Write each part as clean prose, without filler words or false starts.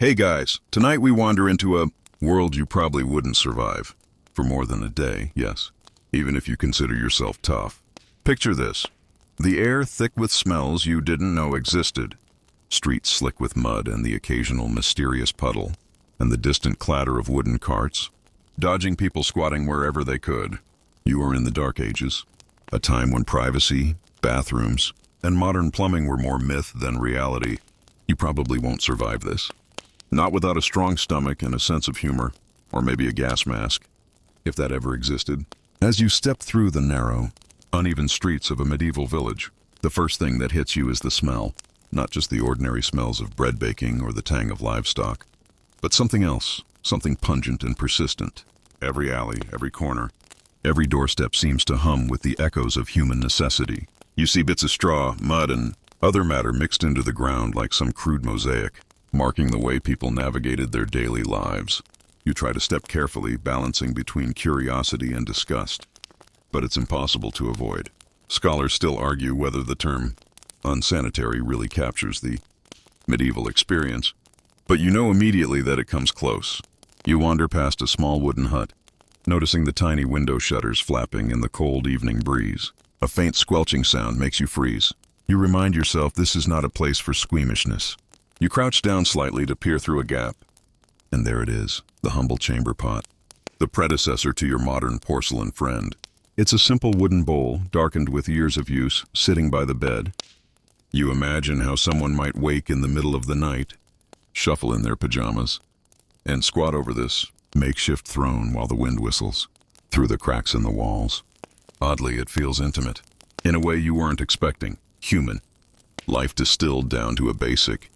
Hey guys, tonight we wander into a world you probably wouldn't survive. For more than a day, yes. Even if you consider yourself tough. Picture this. The air thick with smells you didn't know existed. Streets slick with mud and the occasional mysterious puddle. And the distant clatter of wooden carts. Dodging people squatting wherever they could. You are in the Dark Ages. A time when privacy, bathrooms, and modern plumbing were more myth than reality. You probably won't survive this. Not without a strong stomach and a sense of humor, or maybe a gas mask, if that ever existed. As you step through the narrow, uneven streets of a medieval village, the first thing that hits you is the smell. Not just the ordinary smells of bread baking or the tang of livestock, but something else, something pungent and persistent. Every alley, every corner, every doorstep seems to hum with the echoes of human necessity. You see bits of straw, mud, and other matter mixed into the ground like some crude mosaic, marking the way people navigated their daily lives. You try to step carefully, balancing between curiosity and disgust. But it's impossible to avoid. Scholars still argue whether the term unsanitary really captures the medieval experience, but you know immediately that it comes close. You wander past a small wooden hut, noticing the tiny window shutters flapping in the cold evening breeze. A faint squelching sound makes you freeze. You remind yourself this is not a place for squeamishness. You crouch down slightly to peer through a gap. And there it is, the humble chamber pot, the predecessor to your modern porcelain friend. It's a simple wooden bowl, darkened with years of use, sitting by the bed. You imagine how someone might wake in the middle of the night, shuffle in their pajamas, and squat over this makeshift throne while the wind whistles through the cracks in the walls. Oddly, it feels intimate, in a way you weren't expecting, human. Life distilled down to a basic,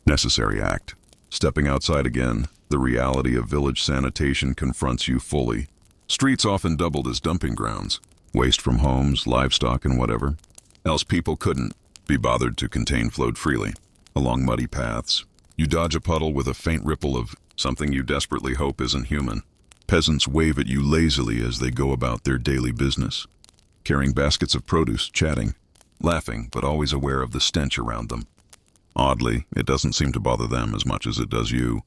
necessary act. Stepping outside again, the reality of village sanitation confronts you fully. Streets often doubled as dumping grounds, waste from homes, livestock, and whatever else people couldn't be bothered to contain flowed freely. Along muddy paths, you dodge a puddle with a faint ripple of something you desperately hope isn't human. Peasants wave at you lazily as they go about their daily business, carrying baskets of produce, chatting, laughing, but always aware of the stench around them. Oddly, it doesn't seem to bother them as much as it does you,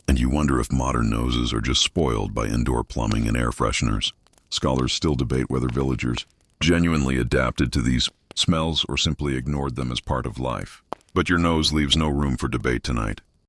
and you wonder if modern noses are just spoiled by indoor plumbing and air fresheners. Scholars still debate whether villagers genuinely adapted to these smells or simply ignored them as part of life. But your nose leaves no room for debate tonight.